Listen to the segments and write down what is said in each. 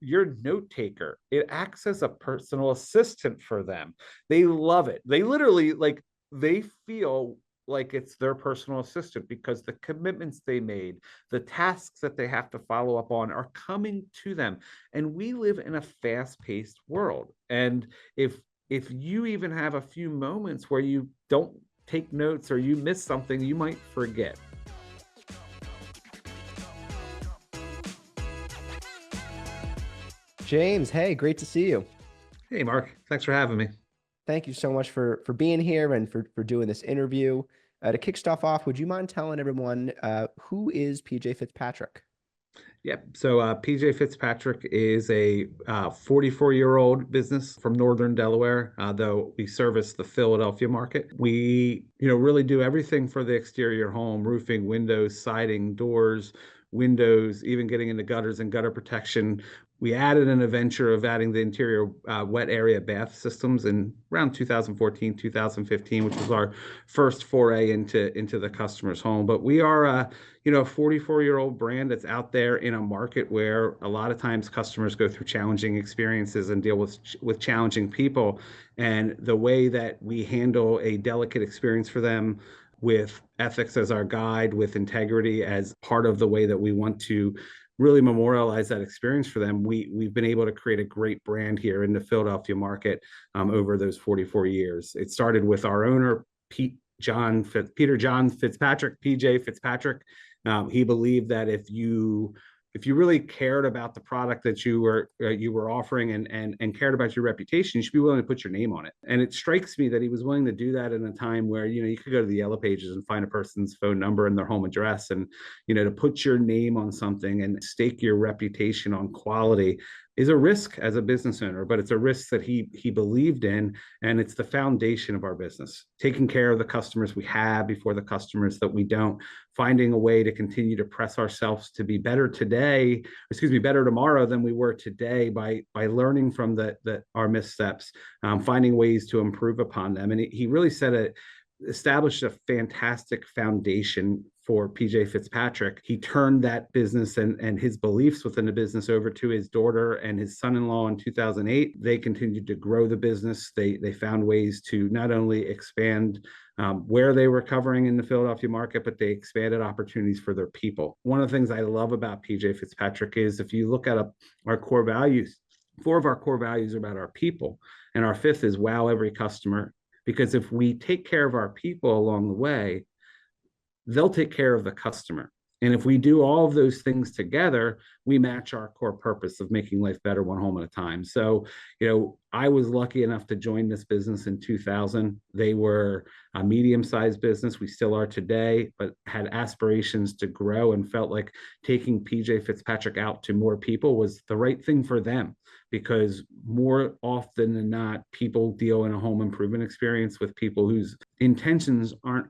your note taker. It acts as a personal assistant for them. They love it. They literally they feel like it's their personal assistant because the commitments they made, the tasks that they have to follow up on are coming to them. And we live in a fast-paced world. And if you even have a few moments where you don't take notes or you miss something, you might forget. James, hey, great to see you. Hey, Mark, thanks for having me. Thank you so much for being here and for doing this interview. To kick stuff off, would you mind telling everyone who is PJ Fitzpatrick? Yep. So PJ Fitzpatrick is a 44-year-old business from Northern Delaware, though we service the Philadelphia market. We, really do everything for the exterior home: roofing, windows, siding, doors, windows, even getting into gutters and gutter protection. We added an adventure of adding the interior wet area bath systems in around 2014, 2015, which was our first foray into the customer's home. But we are a 44-year-old brand that's out there in a market where a lot of times customers go through challenging experiences and deal with challenging people. And the way that we handle a delicate experience for them, with ethics as our guide, with integrity as part of the way that we want to really memorialize that experience for them, we've been able to create a great brand here in the Philadelphia market over those 44 years. It started with our owner, Peter John Fitzpatrick, PJ Fitzpatrick. He believed that if you really cared about the product that you were offering and cared about your reputation, you should be willing to put your name on it. And it strikes me that he was willing to do that in a time where you could go to the Yellow Pages and find a person's phone number and their home address, and to put your name on something and stake your reputation on quality is a risk as a business owner, but it's a risk that he believed in, and it's the foundation of our business. Taking care of the customers we have before the customers that we don't, finding a way to continue to press ourselves to be better today, better tomorrow than we were today by learning from our missteps, finding ways to improve upon them. And he really established a fantastic foundation for PJ Fitzpatrick. He turned that business and his beliefs within the business over to his daughter and his son-in-law in 2008. They continued to grow the business. They found ways to not only expand where they were covering in the Philadelphia market, but they expanded opportunities for their people. One of the things I love about PJ Fitzpatrick is if you look at our core values, 4 of our core values are about our people, and our 5th is wow every customer. Because if we take care of our people along the way, they'll take care of the customer. And if we do all of those things together, we match our core purpose of making life better one home at a time. So, I was lucky enough to join this business in 2000. They were a medium-sized business. We still are today, but had aspirations to grow and felt like taking PJ Fitzpatrick out to more people was the right thing for them. Because more often than not, people deal in a home improvement experience with people whose intentions aren't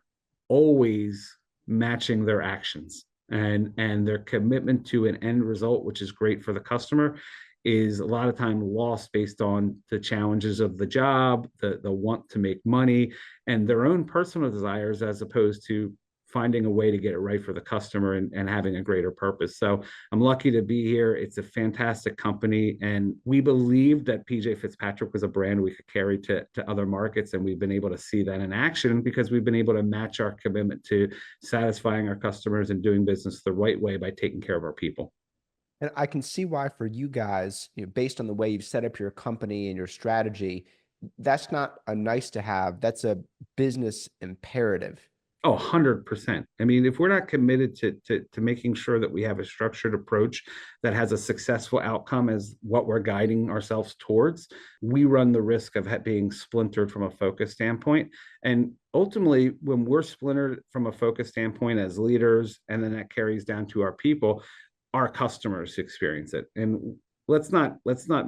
always matching their actions, and their commitment to an end result, which is great for the customer, is a lot of time lost based on the challenges of the job, the want to make money, and their own personal desires, as opposed to finding a way to get it right for the customer and having a greater purpose. So I'm lucky to be here. It's a fantastic company. And we believed that PJ Fitzpatrick was a brand we could carry to other markets. And we've been able to see that in action because we've been able to match our commitment to satisfying our customers and doing business the right way by taking care of our people. And I can see why for you guys, based on the way you've set up your company and your strategy, that's not a nice to have, that's a business imperative. Oh, 100%. I mean, if we're not committed to making sure that we have a structured approach that has a successful outcome as what we're guiding ourselves towards, we run the risk of being splintered from a focus standpoint. And ultimately, when we're splintered from a focus standpoint as leaders, and then that carries down to our people, our customers experience it. And let's not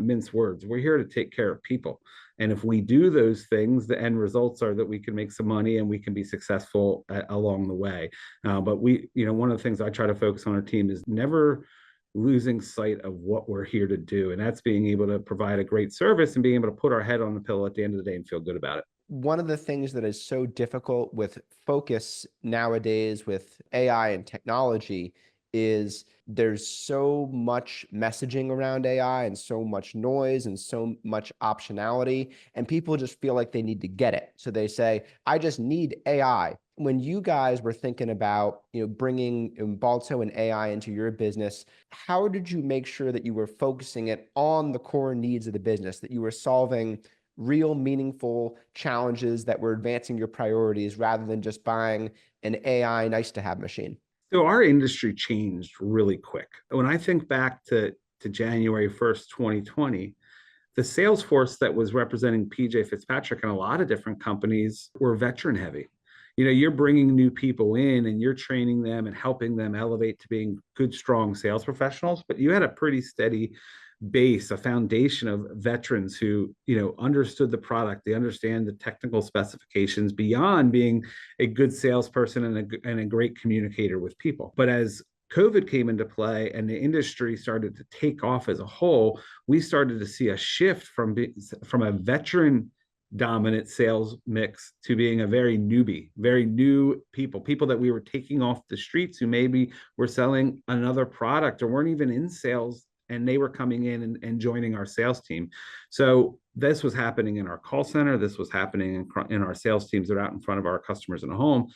mince words. We're here to take care of people. And if we do those things, the end results are that we can make some money and we can be successful along the way. But one of the things I try to focus on our team is never losing sight of what we're here to do. And that's being able to provide a great service and being able to put our head on the pillow at the end of the day and feel good about it. One of the things that is so difficult with focus nowadays with AI and technology is there's so much messaging around AI and so much noise and so much optionality, and people just feel like they need to get it. So they say, I just need AI. When you guys were thinking about, bringing Balto and AI into your business, how did you make sure that you were focusing it on the core needs of the business, that you were solving real meaningful challenges that were advancing your priorities rather than just buying an AI nice to have machine? So our industry changed really quick. When I think back to January 1st, 2020, the sales force that was representing PJ Fitzpatrick and a lot of different companies were veteran heavy. You're bringing new people in and you're training them and helping them elevate to being good, strong sales professionals. But you had a pretty steady base, a foundation of veterans who, understood the product. They understand the technical specifications beyond being a good salesperson and a great communicator with people. But as COVID came into play and the industry started to take off as a whole, we started to see a shift from a veteran dominant sales mix to being a very new people that we were taking off the streets who maybe were selling another product or weren't even in sales, and they were coming in and joining our sales team. So this was happening in our call center. This was happening in our sales teams that are out in front of our customers in the home.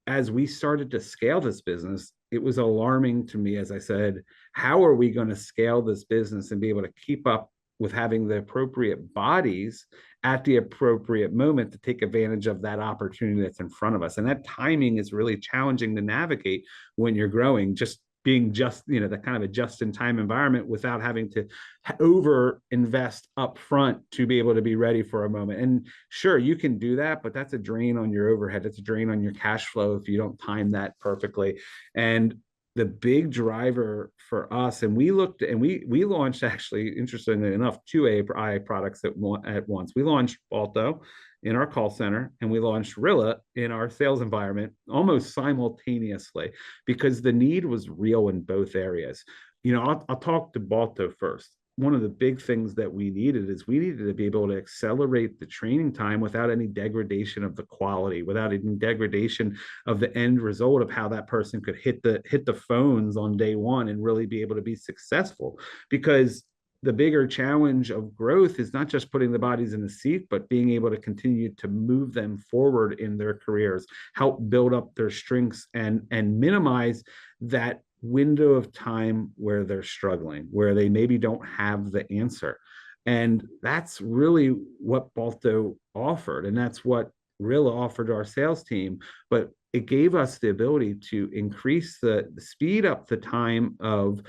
As we started to scale this business, it was alarming to me, as I said, how are we going to scale this business and be able to keep up with having the appropriate bodies at the appropriate moment to take advantage of that opportunity that's in front of us? And that timing is really challenging to navigate when you're growing, being that kind of a just-in-time environment without having to over invest up front to be able to be ready for a moment. And sure, you can do that, but that's a drain on your overhead. It's a drain on your cash flow if you don't time that perfectly. And the big driver for us, and we launched, actually, interestingly enough, two AI products at once. We launched Balto in our call center, and we launched Rilla in our sales environment almost simultaneously because the need was real in both areas. I'll talk to Balto first. One of the big things that we needed to be able to accelerate the training time without any degradation of the quality, without any degradation of the end result of how that person could hit the phones on day one and really be able to be successful. Because the bigger challenge of growth is not just putting the bodies in the seat, but being able to continue to move them forward in their careers, help build up their strengths and minimize that window of time where they're struggling, where they maybe don't have the answer. And that's really what Balto offered. And that's what Rilla offered to our sales team. But it gave us the ability to increase the speed up the time of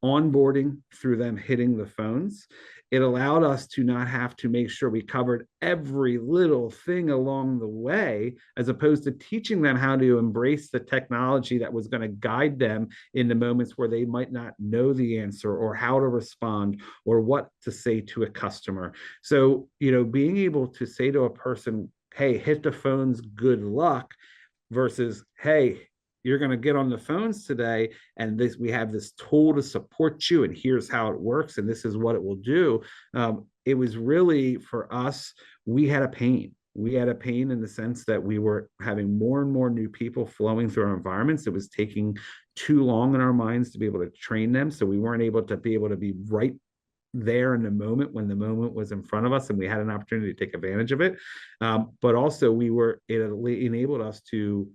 onboarding through them hitting the phones. It allowed us to not have to make sure we covered every little thing along the way, as opposed to teaching them how to embrace the technology that was going to guide them in the moments where they might not know the answer or how to respond or what to say to a customer. So, being able to say to a person, hey, hit the phones, good luck, versus, hey, you're going to get on the phones today, and we have this tool to support you, and here's how it works, and this is what it will do. It was really, for us, we had a pain. We had a pain in the sense that we were having more and more new people flowing through our environments. It was taking too long in our minds to be able to train them, so we weren't able to be right there in the moment when the moment was in front of us and we had an opportunity to take advantage of it. But also it enabled us to,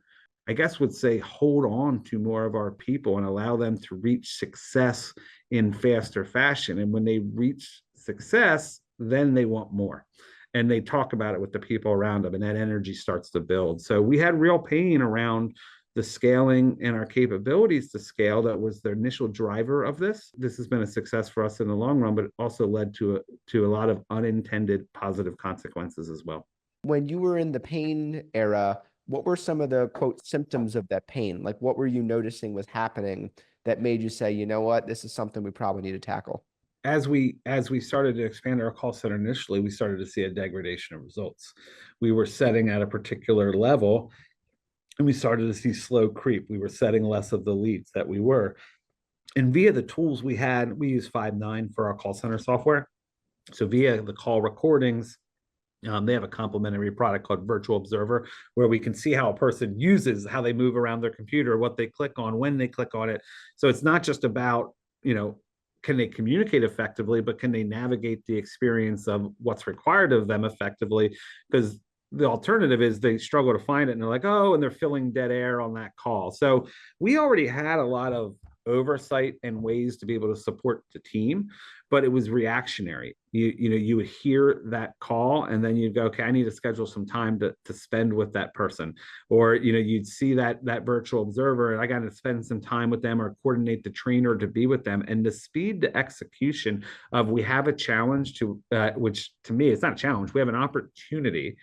I guess, would say, hold on to more of our people and allow them to reach success in faster fashion. And when they reach success, then they want more. And they talk about it with the people around them, and that energy starts to build. So we had real pain around the scaling and our capabilities to scale. That was the initial driver of this. This has been a success for us in the long run, but it also led to a lot of unintended positive consequences as well. When you were in the pain era, what were some of the quote symptoms of that pain? Like, what were you noticing was happening that made you say, you know what, this is something we probably need to tackle? As we started to expand our call center initially, we started to see a degradation of results. We were setting at a particular level, and we started to see slow creep. We were setting less of the leads that we were. And via the tools we had, we use Five9 for our call center software. So via the call recordings, They have a complementary product called Virtual Observer, where we can see how a person uses, how they move around their computer, what they click on, when they click on it. So it's not just about, can they communicate effectively, but can they navigate the experience of what's required of them effectively? Because the alternative is they struggle to find it and they're like, oh, and they're filling dead air on that call. So we already had a lot of oversight and ways to be able to support the team, but it was reactionary. You would hear that call and then you'd go, okay, I need to schedule some time to spend with that person. Or you'd see that virtual observer and I got to spend some time with them or coordinate the trainer to be with them. And the speed to execution of, we have a challenge to which to me it's not a challenge, we have an opportunity.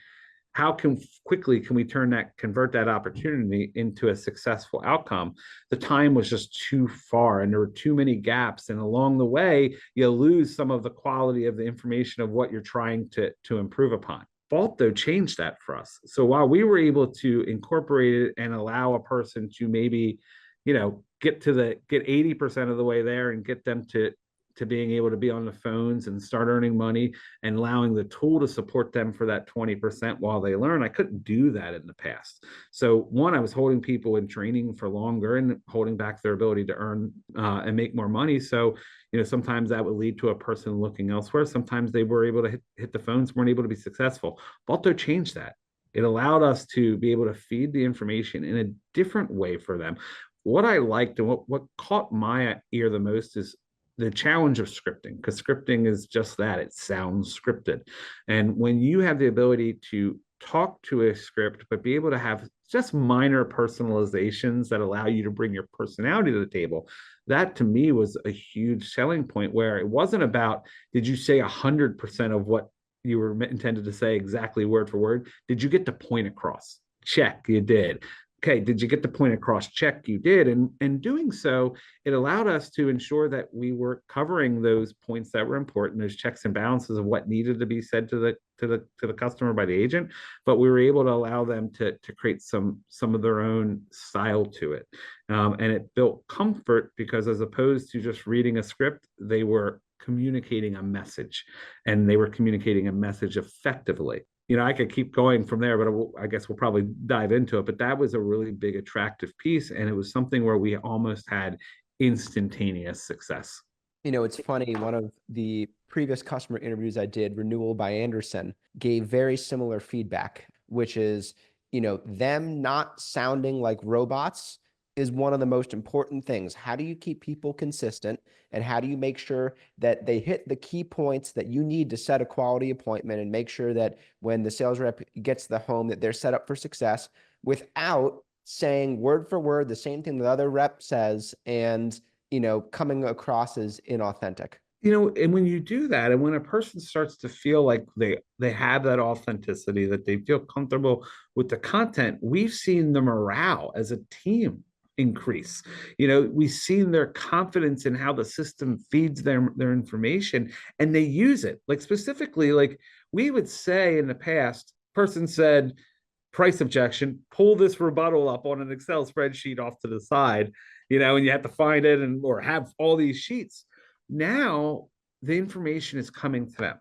How quickly can we convert that opportunity into a successful outcome? The time was just too far and there were too many gaps, and along the way you lose some of the quality of the information of what you're trying to improve upon. Balto changed that for us. So while we were able to incorporate it and allow a person to maybe get 80% of the way there and get them to being able to be on the phones and start earning money and allowing the tool to support them for that 20% while they learn. I couldn't do that in the past. So one, I was holding people in training for longer and holding back their ability to earn and make more money. So, sometimes that would lead to a person looking elsewhere. Sometimes they were able to hit the phones, weren't able to be successful. Balto changed that. It allowed us to be able to feed the information in a different way for them. What I liked and what caught my ear the most is the challenge of scripting, because scripting is just that, it sounds scripted. And when you have the ability to talk to a script but be able to have just minor personalizations that allow you to bring your personality to the table, that to me was a huge selling point, where it wasn't about, did you say 100% of what you were intended to say exactly word for word? Did you get the point across? Check, you did. Okay, did you get the point across? Check, you did. And doing so, it allowed us to ensure that we were covering those points that were important, those checks and balances of what needed to be said to the customer by the agent. But we were able to allow them to create some of their own style to it. And it built comfort, because as opposed to just reading a script, they were communicating a message, and they were communicating a message effectively. I could keep going from there, but I guess we'll probably dive into it. But that was a really big attractive piece. And it was something where we almost had instantaneous success. It's funny. One of the previous customer interviews I did, Renewal by Anderson, gave very similar feedback, which is, them not sounding like robots is one of the most important things. How do you keep people consistent? And how do you make sure that they hit the key points that you need to set a quality appointment and make sure that when the sales rep gets to the home, that they're set up for success without saying word for word the same thing the other rep says and, coming across as inauthentic? And when you do that, and when a person starts to feel like they have that authenticity, that they feel comfortable with the content, we've seen the morale as a team increase. We've seen their confidence in how the system feeds their information, and they use it. Like specifically, like we would say in the past, person said price objection, pull this rebuttal up on an Excel spreadsheet off to the side, and you have to find it or have all these sheets. Now the information is coming to them.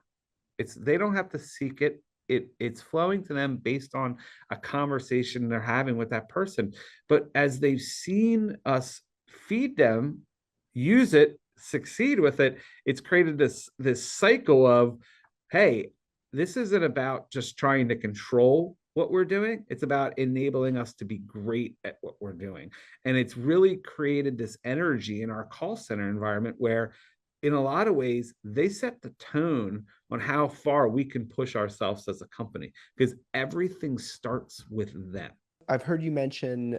They don't have to seek it. It's flowing to them based on a conversation they're having with that person. But as they've seen us feed them, use it, succeed with it, it's created this cycle of, hey, this isn't about just trying to control what we're doing. It's about enabling us to be great at what we're doing. And it's really created this energy in our call center environment where, in a lot of ways, they set the tone on how far we can push ourselves as a company, because everything starts with them. I've heard you mention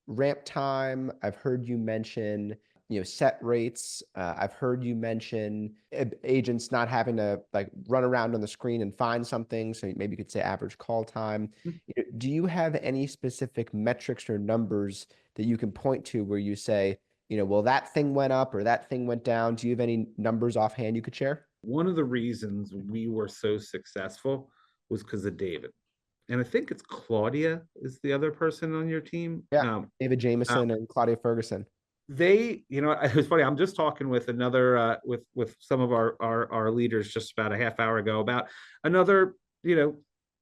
ramp time. I've heard you mention set rates. I've heard you mention agents not having to run around on the screen and find something. So maybe you could say average call time. Do you have any specific metrics or numbers that you can point to where you say, well, that thing went up or that thing went down? Do you have any numbers offhand you could share? One of the reasons we were so successful was because of David. And I think it's Claudia is the other person on your team. Yeah, David Jameson and Claudia Ferguson. It was funny. I'm just talking with another with some of our leaders just about a half hour ago about another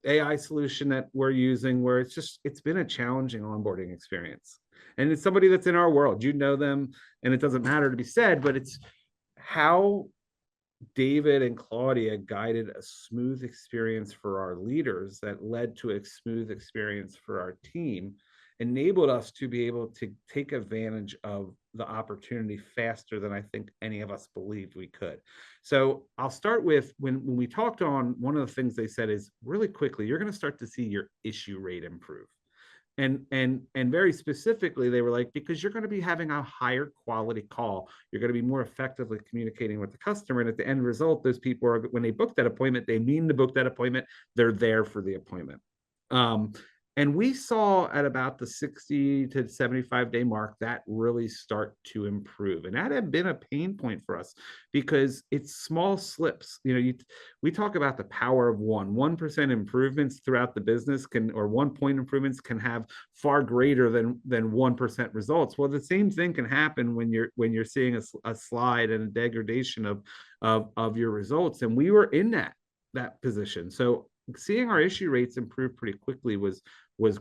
AI solution that we're using where it's been a challenging onboarding experience. And it's somebody that's in our world, them, and it doesn't matter to be said, but it's how David and Claudia guided a smooth experience for our leaders that led to a smooth experience for our team, enabled us to be able to take advantage of the opportunity faster than I think any of us believed we could. So I'll start with when we talked on, one of the things they said is really quickly, you're going to start to see your issue rate improve. And very specifically, they were like, because you're going to be having a higher quality call, you're going to be more effectively communicating with the customer, and at the end result, those people are, when they book that appointment, they mean to book that appointment, they're there for the appointment. And we saw at about the 60 to 75 day mark that really start to improve. And that had been a pain point for us because it's small slips. We talk about the power of 1% improvements throughout the business or 1 point improvements can have far greater than 1% results. Well, the same thing can happen when you're seeing a slide and a degradation of your results. And we were in that position. So seeing our issue rates improve pretty quickly was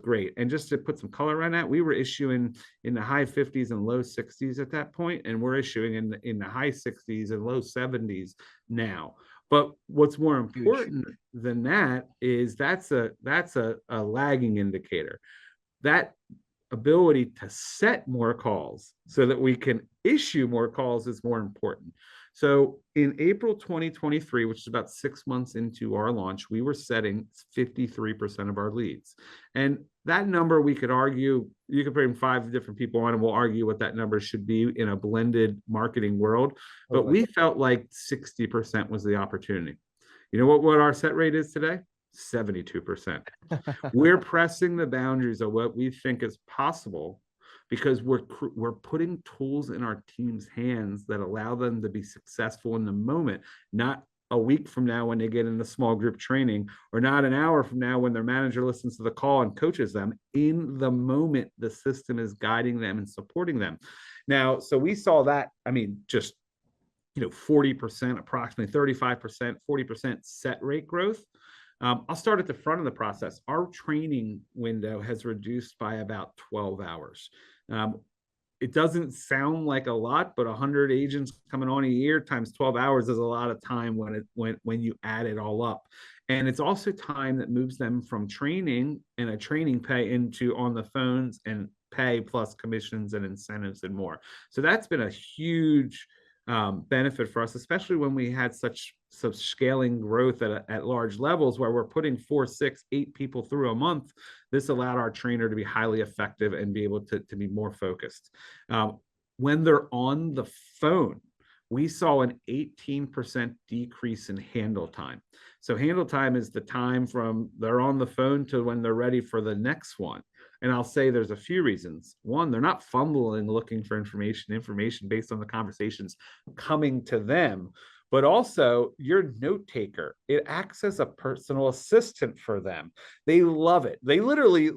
great. And just to put some color on that, we were issuing in the high 50s and low 60s at that point, and we're issuing in the high 60s and low 70s now. But what's more important than that is that's a lagging indicator. That ability to set more calls so that we can issue more calls is more important. So in April 2023, which is about 6 months into our launch, we were setting 53% of our leads. And that number, we could argue, you could bring 5 different people on and we'll argue what that number should be in a blended marketing world. But we felt like 60% was the opportunity. You know what our set rate is today? 72%. We're pressing the boundaries of what we think is possible because we're putting tools in our team's hands that allow them to be successful in the moment, not a week from now when they get into small group training, or not an hour from now when their manager listens to the call and coaches them. In the moment, the system is guiding them and supporting them. Now, so we saw that, just 40%, approximately 35%, 40% set rate growth. I'll start at the front of the process. Our training window has reduced by about 12 hours. It doesn't sound like a lot, but 100 agents coming on a year times 12 hours is a lot of time when you add it all up. And it's also time that moves them from training and a training pay into on the phones and pay plus commissions and incentives and more. So that's been a huge benefit for us, especially when we had such scaling growth at large levels where we're putting 4, 6, 8 people through a month. This allowed our trainer to be highly effective and be able to be more focused. When they're on the phone, we saw an 18% decrease in handle time. So handle time is the time from they're on the phone to when they're ready for the next one. And I'll say there's a few reasons. One, they're not fumbling looking for information based on the conversations coming to them. But also your note taker, it acts as a personal assistant for them. They love it. They literally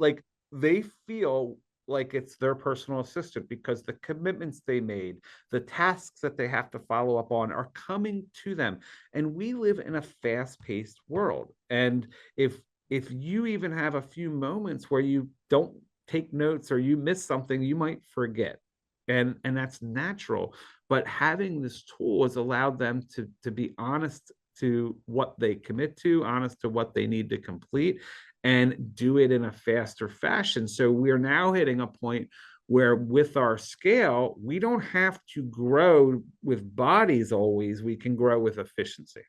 they feel like it's their personal assistant because the commitments they made, the tasks that they have to follow up on are coming to them. And we live in a fast-paced world. And if you even have a few moments where you don't take notes or you miss something, you might forget. And that's natural. But having this tool has allowed them to be honest to what they commit to, honest to what they need to complete, and do it in a faster fashion. So we're now hitting a point where with our scale, we don't have to grow with bodies always, we can grow with efficiency.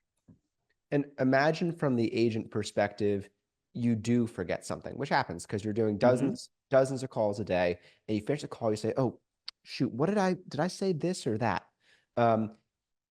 And imagine from the agent perspective, you do forget something, which happens because you're doing dozens of calls a day, and you finish the call, you say, oh, shoot, did I say this or that?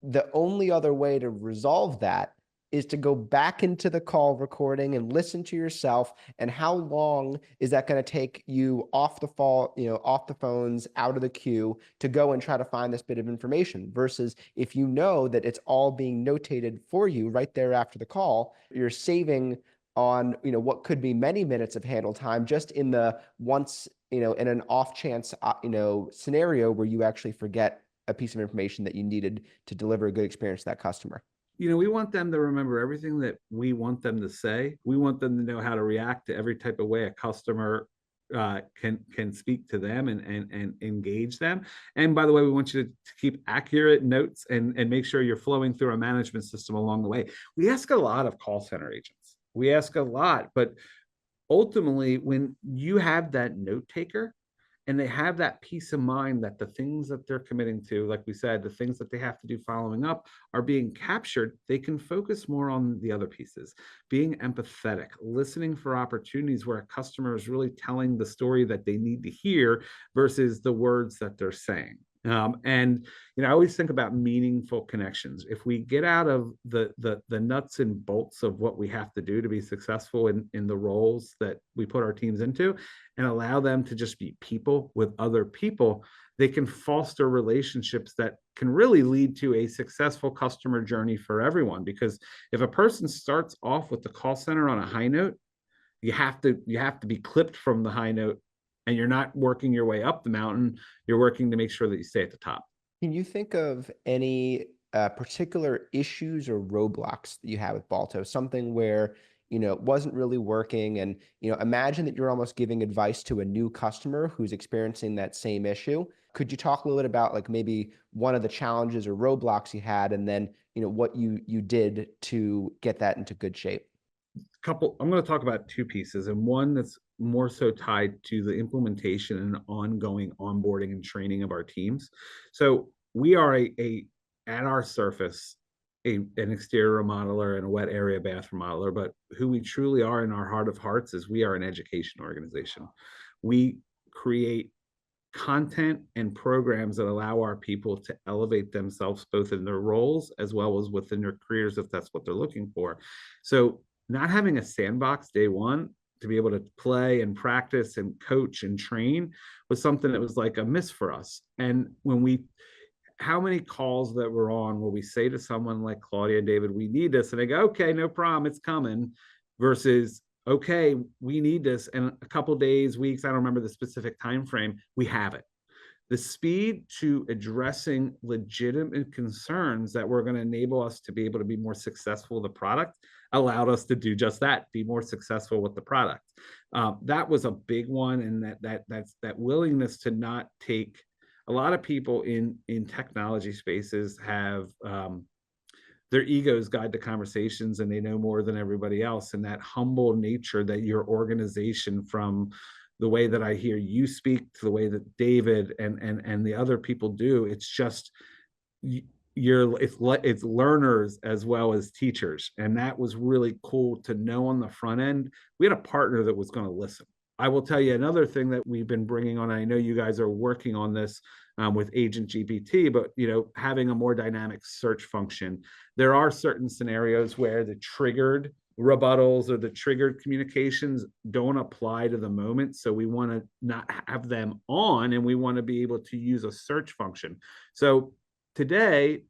The only other way to resolve that is to go back into the call recording and listen to yourself. And how long is that going to take you off the phones, out of the queue to go and try to find this bit of information versus if you know that it's all being notated for you right there after the call, you're saving on, what could be many minutes of handle time just in the once, in an off chance, scenario where you actually forget a piece of information that you needed to deliver a good experience to that customer. we want them to remember everything that we want them to say. We want them to know how to react to every type of way a customer can speak to them and engage them. And by the way, we want you to keep accurate notes and make sure you're flowing through a management system along the way. We ask a lot of call center agents. We ask a lot, but ultimately, when you have that note taker and they have that peace of mind that the things that they're committing to, like we said, the things that they have to do following up are being captured, they can focus more on the other pieces, being empathetic, listening for opportunities where a customer is really telling the story that they need to hear versus the words that they're saying. And I always think about meaningful connections. If we get out of the nuts and bolts of what we have to do to be successful in the roles that we put our teams into, and allow them to just be people with other people, they can foster relationships that can really lead to a successful customer journey for everyone. Because if a person starts off with the call center on a high note, you have to be clipped from the high note, and you're not working your way up the mountain. You're working to make sure that you stay at the top. Can you think of any particular issues or roadblocks that you have with Balto? Something where, it wasn't really working, and, imagine that you're almost giving advice to a new customer who's experiencing that same issue. Could you talk a little bit about like maybe one of the challenges or roadblocks you had, and then, what you did to get that into good shape? I'm going to talk about two pieces, and one that's more so tied to the implementation and ongoing onboarding and training of our teams. So we are at our surface, an exterior remodeler and a wet area bath remodeler, but who we truly are in our heart of hearts is we are an education organization. We create content and programs that allow our people to elevate themselves both in their roles as well as within their careers, if that's what they're looking for. So not having a sandbox day one to be able to play and practice and coach and train was something that was like a miss for us. And how many calls that we're on where we say to someone like Claudia and David, we need this, and they go, okay, no problem, it's coming, versus, okay, we need this, and a couple days, weeks, I don't remember the specific time frame, we have it. The speed to addressing legitimate concerns that were going to enable us to be able to be more successful with the product allowed us to do just that, be more successful with the product. That was a big one, and that's that willingness to not take. A lot of people in technology spaces have their egos guide the conversations, and they know more than everybody else. And that humble nature that your organization, from the way that I hear you speak to the way that David and the other people do, it's just it's learners as well as teachers. And that was really cool to know on the front end. We had a partner that was going to listen. I will tell you another thing that we've been bringing on. I know you guys are working on this with Agent GPT, but having a more dynamic search function. There are certain scenarios where the triggered rebuttals or the triggered communications don't apply to the moment. So we want to not have them on, and we want to be able to use a search function. So today,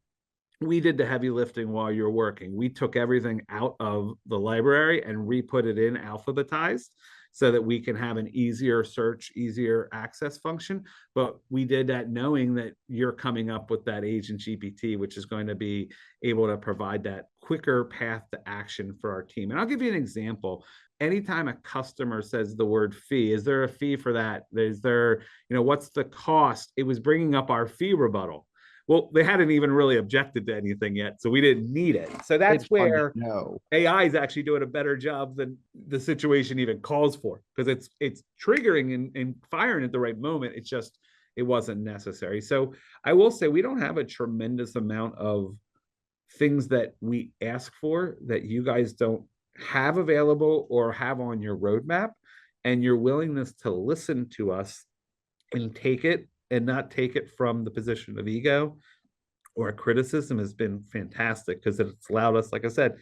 we did the heavy lifting while you're working. We took everything out of the library and re-put it in alphabetized so that we can have an easier search, easier access function. But we did that knowing that you're coming up with that Agent GPT, which is going to be able to provide that quicker path to action for our team. And I'll give you an example. Anytime a customer says the word fee, is there a fee for that? Is there, what's the cost? It was bringing up our fee rebuttal. Well, they hadn't even really objected to anything yet, so we didn't need it. So that's where AI is actually doing a better job than the situation even calls for, because it's triggering and firing at the right moment. It's just, it wasn't necessary. So I will say we don't have a tremendous amount of things that we ask for that you guys don't have available or have on your roadmap, and your willingness to listen to us and take it, and not take it from the position of ego or criticism, has been fantastic, because it's allowed us, like I said,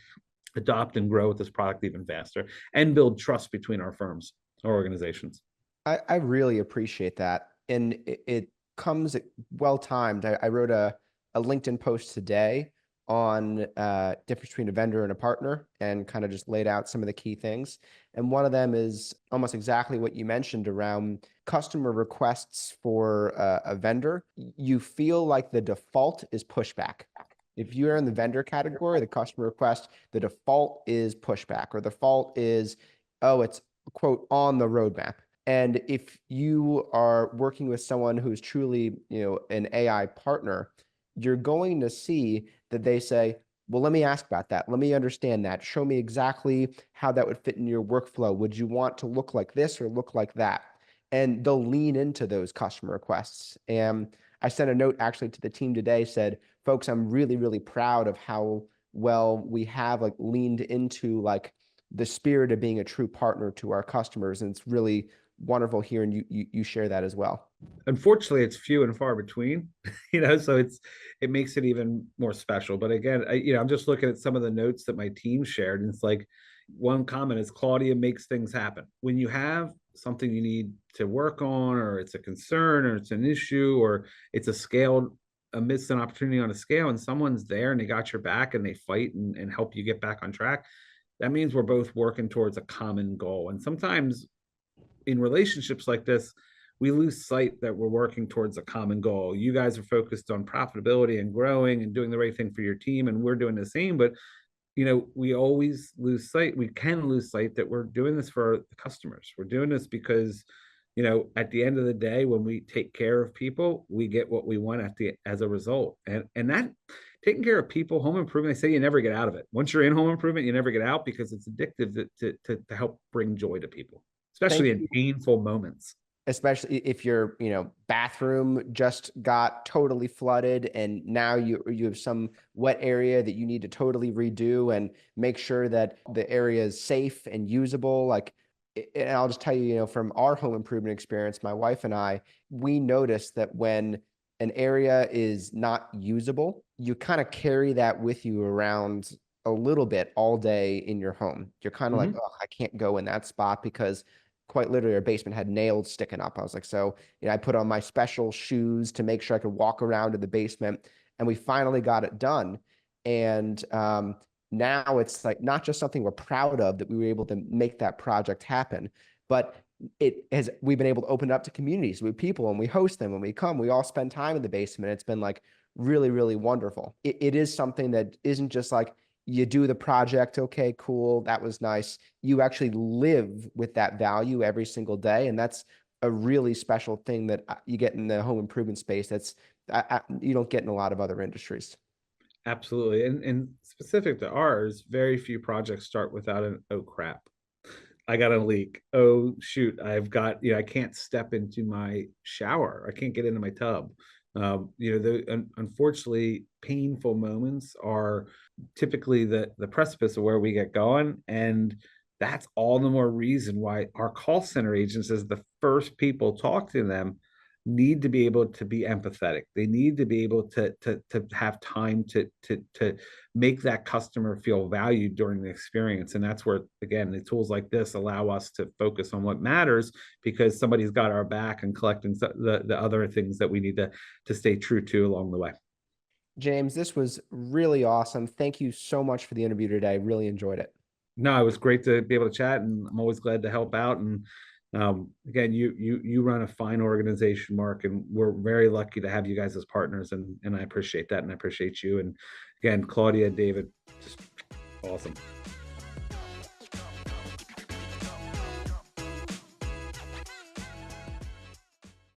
adopt and grow with this product even faster and build trust between our firms, our organizations. I really appreciate that. And it comes well timed. I wrote a LinkedIn post today on difference between a vendor and a partner, and kind of just laid out some of the key things. And one of them is almost exactly what you mentioned around customer requests for a vendor. You feel like the default is pushback. If you're in the vendor category, the customer request, the default is pushback, or the default is, oh, it's quote on the roadmap. And if you are working with someone who's truly, an AI partner, you're going to see that they say, well, let me ask about that. Let me understand that. Show me exactly how that would fit in your workflow. Would you want to look like this or look like that? And they'll lean into those customer requests. And I sent a note actually to the team today, said, folks, I'm really, really proud of how well we have like leaned into like the spirit of being a true partner to our customers. And it's really wonderful hearing you share that as well. Unfortunately, it's few and far between, so it makes it even more special. But again, I'm just looking at some of the notes that my team shared, and it's like one comment is Claudia makes things happen. When you have something you need to work on, or it's a concern, or it's an issue, or it's amidst an opportunity on a scale, and someone's there and they got your back and they fight and help you get back on track, that means we're both working towards a common goal. And sometimes in relationships like this, we lose sight that we're working towards a common goal. You guys are focused on profitability and growing and doing the right thing for your team, and we're doing the same. But we always lose sight. We can lose sight that we're doing this for the customers. We're doing this because, at the end of the day, when we take care of people, we get what we want as a result. And that taking care of people, home improvement, they say you never get out of it. Once you're in home improvement, you never get out because it's addictive to help bring joy to people, especially Thank in you. painful moments. Especially if your, bathroom just got totally flooded and now you have some wet area that you need to totally redo and make sure that the area is safe and usable. Like, and I'll just tell you, from our home improvement experience, my wife and I, we noticed that when an area is not usable, you kind of carry that with you around a little bit all day in your home. You're kind of like, oh, I can't go in that spot because quite literally our basement had nails sticking up. I was like, so, I put on my special shoes to make sure I could walk around in the basement, and we finally got it done. And now it's like not just something we're proud of that we were able to make that project happen, but we've been able to open it up to communities with people, and we host them when we come. We all spend time in the basement. It's been like really, really wonderful. It is something that isn't just like, you do the project, okay, cool, that was nice. You actually live with that value every single day, and that's a really special thing that you get in the home improvement space that's you don't get in a lot of other industries. Absolutely. And specific to ours, very few projects start without an oh crap, I got a leak. Oh shoot, I can't step into my shower. I can't get into my tub. Unfortunately, painful moments are typically the precipice of where we get going. And that's all the more reason why our call center agents, as the first people talk to them, need to be able to be empathetic. They need to be able to have time to make that customer feel valued during the experience. And that's where, again, the tools like this allow us to focus on what matters, because somebody's got our back and collecting the other things that we need to stay true to along the way. James, this was really awesome. Thank you so much for the interview today. I really enjoyed it. No, it was great to be able to chat, and I'm always glad to help out. And again, you run a fine organization, Mark, and we're very lucky to have you guys as partners, and I appreciate that, and I appreciate you. And again, Claudia, David, just awesome.